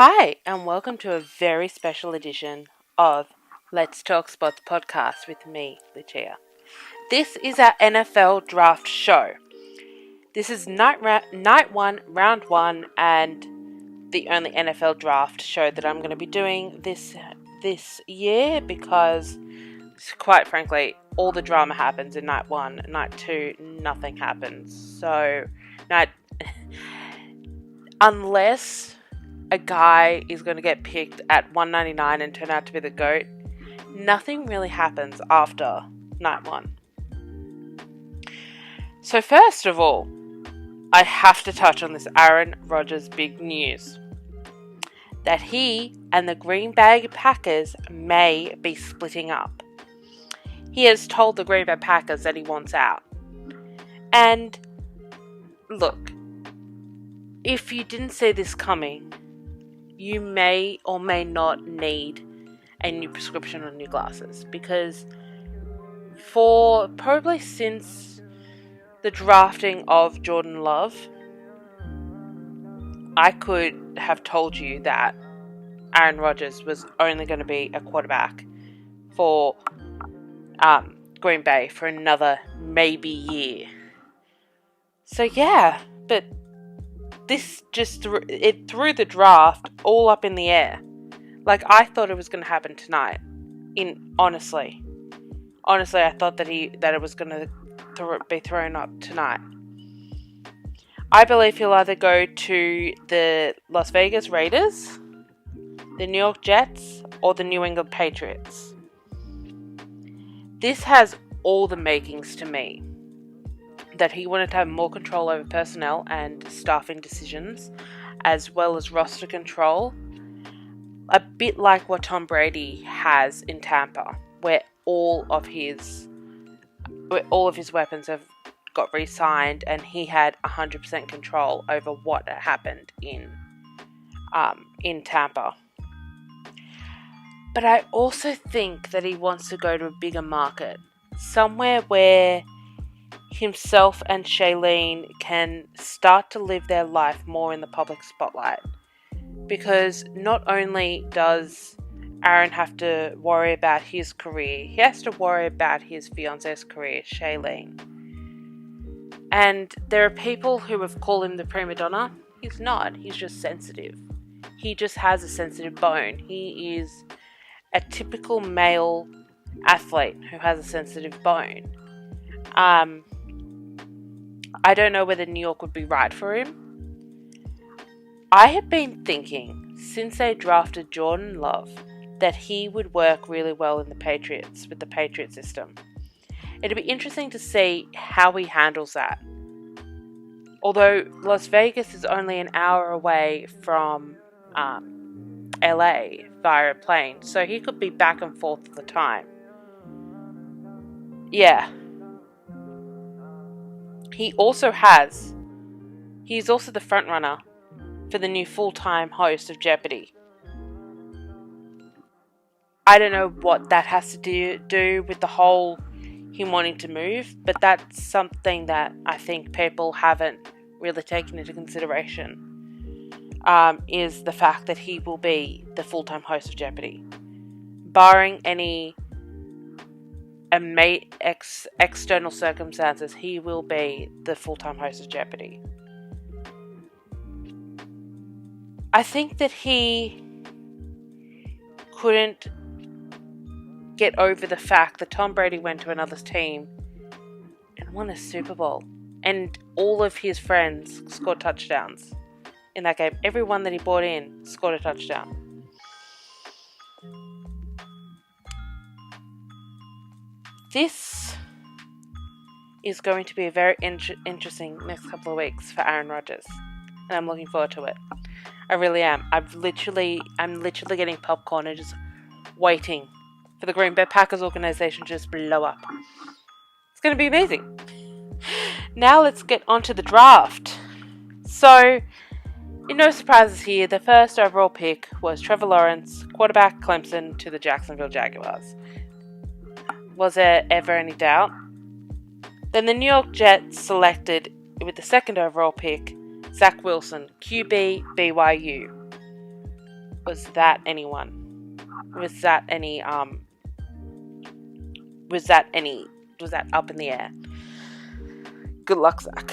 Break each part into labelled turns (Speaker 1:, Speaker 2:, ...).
Speaker 1: Hi, and welcome to a very special edition of Let's Talk Sports podcast with me, Lucia. This is our NFL draft show. This is night one, round one, and the only NFL draft show that I'm going to be doing this year because, quite frankly, all the drama happens in night one. Night two, nothing happens. So, unless a guy is going to get picked at 199 and turn out to be the GOAT, nothing really happens after night one. So first of all, I have to touch on this Aaron Rodgers big news. That he and the Green Bay Packers may be splitting up. He has told the Green Bay Packers that he wants out. And look, if you didn't see this coming, you may or may not need a new prescription or new glasses, because for probably since the drafting of Jordan Love, I could have told you that Aaron Rodgers was only going to be a quarterback for Green Bay for another maybe year. So yeah, but this just threw the draft all up in the air. Like, I thought it was going to happen tonight. Honestly, I thought that it was going to be thrown up tonight. I believe he'll either go to the Las Vegas Raiders, the New York Jets, or the New England Patriots. This has all the makings to me that he wanted to have more control over personnel and staffing decisions, as well as roster control, a bit like what Tom Brady has in Tampa, where all of his weapons have got re-signed and he had 100% control over what happened in Tampa. But I also think that he wants to go to a bigger market, somewhere where himself and Shailene can start to live their life more in the public spotlight. Because not only does Aaron have to worry about his career, he has to worry about his fiance's career, Shailene. And there are people who have called him the prima donna. He's not. He's just sensitive. He just has a sensitive bone. He is a typical male athlete who has a sensitive bone. I don't know whether New York would be right for him. I have been thinking, since they drafted Jordan Love, that he would work really well in the Patriots, with the Patriot system. It'd be interesting to see how he handles that. Although Las Vegas is only an hour away from LA via a plane, so he could be back and forth all the time. Yeah. He's also the front runner for the new full-time host of Jeopardy. I don't know what that has to do with the whole him wanting to move, but that's something that I think people haven't really taken into consideration, is the fact that he will be the full-time host of Jeopardy. Barring any external circumstances, he will be the full-time host of Jeopardy. I think that he couldn't get over the fact that Tom Brady went to another team and won a Super Bowl, and all of his friends scored touchdowns in that game. Everyone that he brought in scored a touchdown. This is going to be a very interesting next couple of weeks for Aaron Rodgers, and I'm looking forward to it. I really am. I'm literally getting popcorn and just waiting for the Green Bay Packers organization to just blow up. It's going to be amazing. Now let's get on to the draft. So, no surprises here. The first overall pick was Trevor Lawrence, quarterback, Clemson, to the Jacksonville Jaguars. Was there ever any doubt? Then the New York Jets selected, with the second overall pick, Zach Wilson, QB, BYU. Was that anyone? Was that up in the air? Good luck, Zach.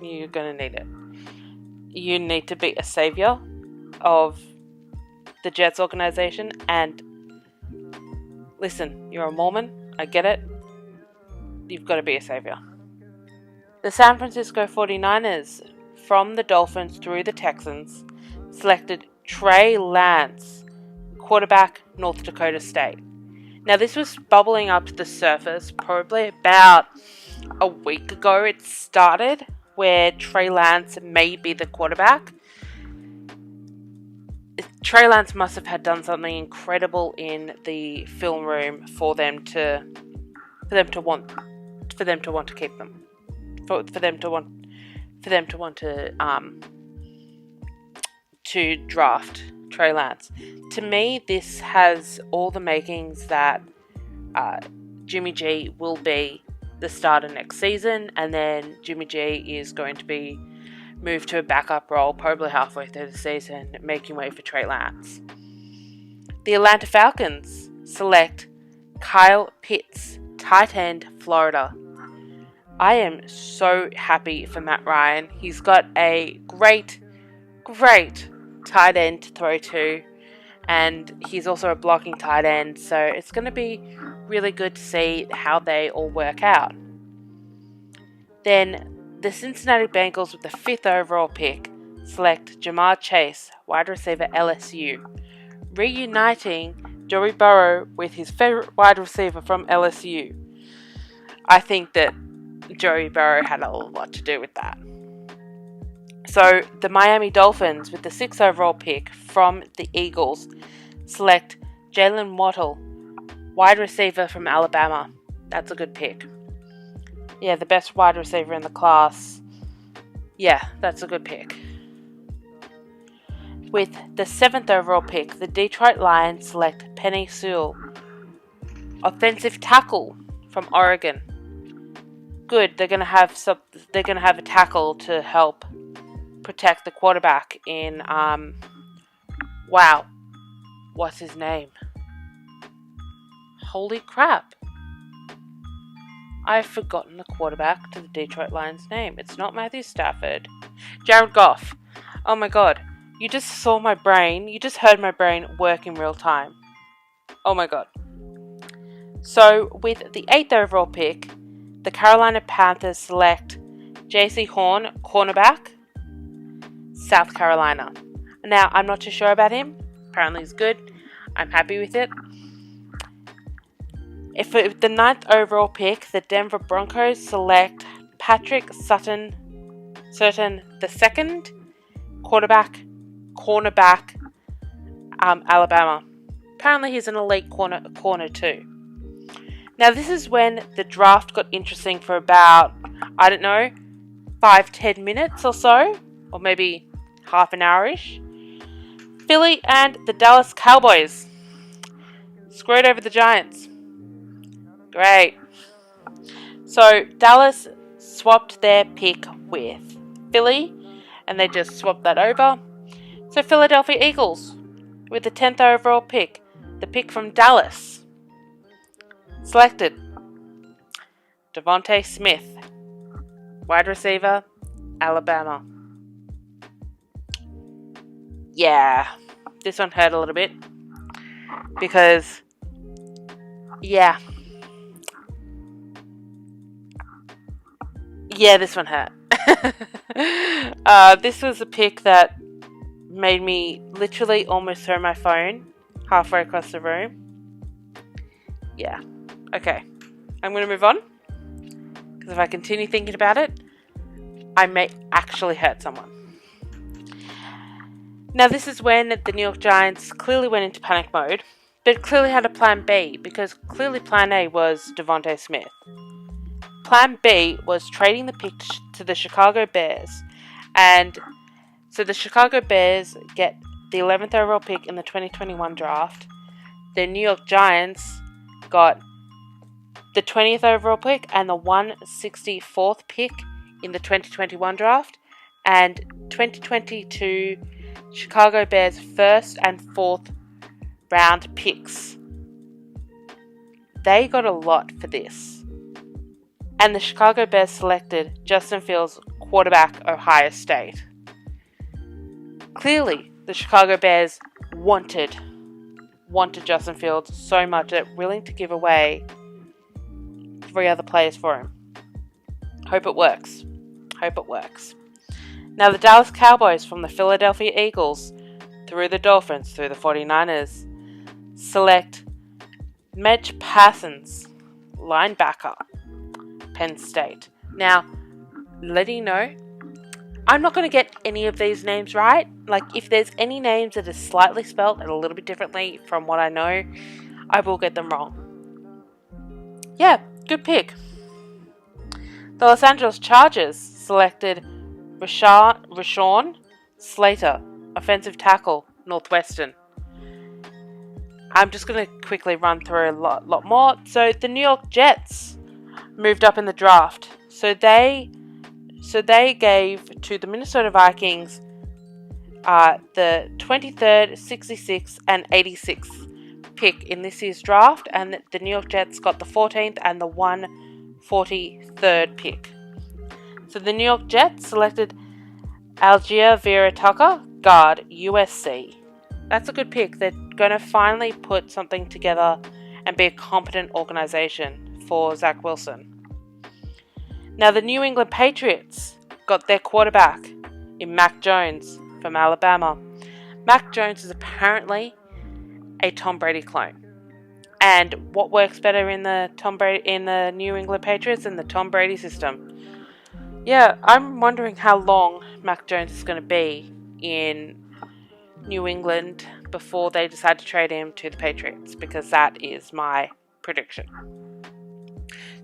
Speaker 1: You're gonna need it. You need to be a savior of the Jets organization, and listen, you're a Mormon, I get it. You've got to be a savior. The San Francisco 49ers, from the Dolphins through the Texans, selected Trey Lance, quarterback, North Dakota State. Now, this was bubbling up to the surface probably about a week ago. It started where Trey Lance may be the quarterback. Trey Lance must have had done something incredible in the film room for them to want to keep them, for them to want to draft Trey Lance. To me, this has all the makings that Jimmy G will be the starter next season, and then Jimmy G is going to be moved to a backup role probably halfway through the season, making way for Trey Lance. The Atlanta Falcons select Kyle Pitts, tight end, Florida. I am so happy for Matt Ryan. He's got a great tight end to throw to, and he's also a blocking tight end, so it's going to be really good to see how they all work out. Then the Cincinnati Bengals, with the 5th overall pick, select Jamar Chase, wide receiver, LSU, reuniting Joey Burrow with his favorite wide receiver from LSU. I think that Joey Burrow had a lot to do with that. So the Miami Dolphins, with the 6th overall pick from the Eagles, select Jalen Waddle, wide receiver from Alabama. That's a good pick. Yeah, the best wide receiver in the class. Yeah, that's a good pick. With the 7th overall pick, the Detroit Lions select Penei Sewell, offensive tackle from Oregon. Good, they're gonna have a tackle to help protect the quarterback in what's his name? Holy crap. I've forgotten the quarterback to the Detroit Lions' name. It's not Matthew Stafford. Jared Goff. Oh my god. You just saw my brain. You just heard my brain work in real time. Oh my god. So, with the 8th overall pick, the Carolina Panthers select J.C. Horn, cornerback, South Carolina. Now, I'm not too sure about him. Apparently he's good. I'm happy with it. If with the 9th overall pick, the Denver Broncos select Patrick Sutton II, cornerback, Alabama. Apparently he's an elite corner too. Now this is when the draft got interesting for about, 5-10 minutes or so, or maybe half an hour-ish. Philly and the Dallas Cowboys screwed over the Giants. Great. So Dallas swapped their pick with Philly, and they just swapped that over. So Philadelphia Eagles, with the 10th overall pick, the pick from Dallas, selected Devontae Smith, wide receiver, Alabama. Yeah, this one hurt a little bit because, this one hurt. This was a pick that made me literally almost throw my phone halfway across the room. Yeah. Okay. I'm going to move on, because if I continue thinking about it, I may actually hurt someone. Now, this is when the New York Giants clearly went into panic mode, but clearly had a plan B, because clearly plan A was Devontae Smith. Plan B was trading the pick to the Chicago Bears, and so the Chicago Bears get the 11th overall pick in the 2021 draft. The New York Giants got the 20th overall pick and the 164th pick in the 2021 draft, and 2022 Chicago Bears first and fourth round picks. They got a lot for this. And the Chicago Bears selected Justin Fields, quarterback, Ohio State. Clearly, the Chicago Bears wanted Justin Fields so much that they're willing to give away 3 other players for him. Hope it works. Now the Dallas Cowboys, from the Philadelphia Eagles through the Dolphins, through the 49ers, select Mitch Parsons, linebacker, Penn State. Now, letting you know, I'm not going to get any of these names right. Like, if there's any names that are slightly spelled a little bit differently from what I know, I will get them wrong. Yeah, good pick. The Los Angeles Chargers selected Rashawn Slater, offensive tackle, Northwestern. I'm just going to quickly run through a lot more. So the New York Jets moved up in the draft. So they gave to the Minnesota Vikings the 23rd, 66th, and 86th pick in this year's draft, and the New York Jets got the 14th and the 143rd pick. So the New York Jets selected Algier Vera Tucker, guard, USC. That's a good pick. They're going to finally put something together and be a competent organization for Zach Wilson. Now the New England Patriots got their quarterback in Mac Jones from Alabama. Mac Jones is apparently a Tom Brady clone. And what works better in the New England Patriots than the Tom Brady system? Yeah, I'm wondering how long Mac Jones is going to be in New England before they decide to trade him to the Patriots, because that is my prediction.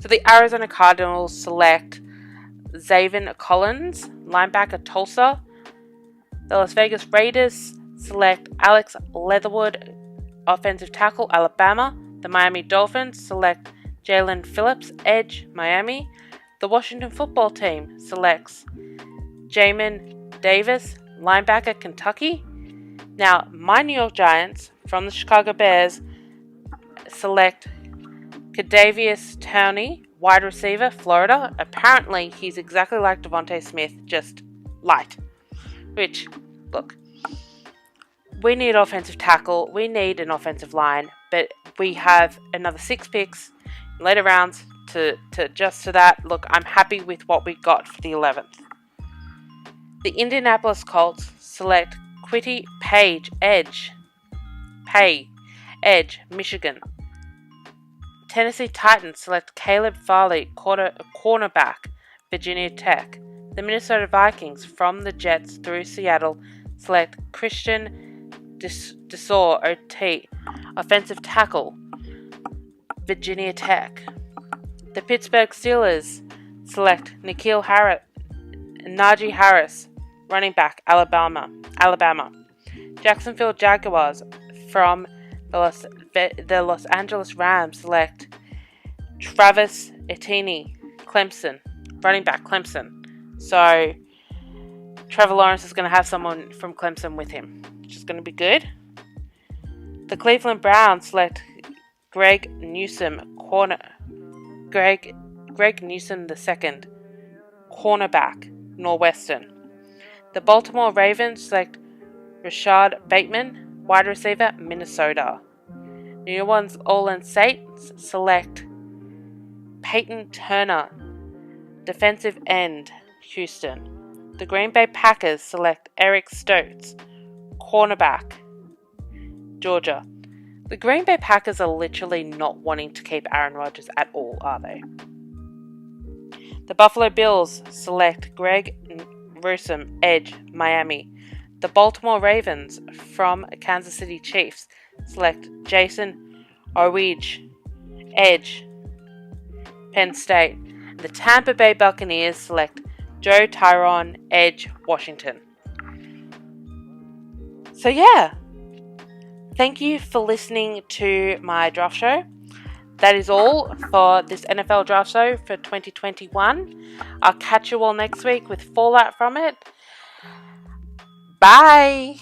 Speaker 1: So the Arizona Cardinals select Zaven Collins, linebacker, Tulsa. The Las Vegas Raiders select Alex Leatherwood, offensive tackle, Alabama. The Miami Dolphins select Jalen Phillips, edge, Miami. The Washington Football Team selects Jamin Davis, linebacker, Kentucky. Now, my New York Giants, from the Chicago Bears, select Kadarius Toney, wide receiver, Florida. Apparently, he's exactly like Devontae Smith, just light. Which, look, we need offensive tackle, we need an offensive line, but we have another 6 picks in later rounds to adjust to that. Look, I'm happy with what we got for the 11th. The Indianapolis Colts select Quitty Page, edge, Michigan. Tennessee Titans select Caleb Farley, cornerback, Virginia Tech. The Minnesota Vikings, from the Jets through Seattle, select Christian Desor OT, offensive tackle, Virginia Tech. The Pittsburgh Steelers select Najee Harris, running back, Alabama. Jacksonville Jaguars, from the Los Angeles Rams, select Travis Etienne, Clemson, running back, Clemson. So Trevor Lawrence is going to have someone from Clemson with him, which is going to be good. The Cleveland Browns select Greg Newsome II, cornerback, Northwestern. The Baltimore Ravens select Rashad Bateman, wide receiver, Minnesota. New Orleans Saints select Peyton Turner, defensive end, Houston. The Green Bay Packers select Eric Stokes, cornerback, Georgia. The Green Bay Packers are literally not wanting to keep Aaron Rodgers at all, are they? The Buffalo Bills select Greg Newsome, edge, Miami. The Baltimore Ravens, from Kansas City Chiefs, select Jason Orwige, edge, Penn State. The Tampa Bay Buccaneers select Joe Tyrone, edge, Washington. So yeah, thank you for listening to my draft show. That is all for this NFL draft show for 2021. I'll catch you all next week with fallout from it. Bye!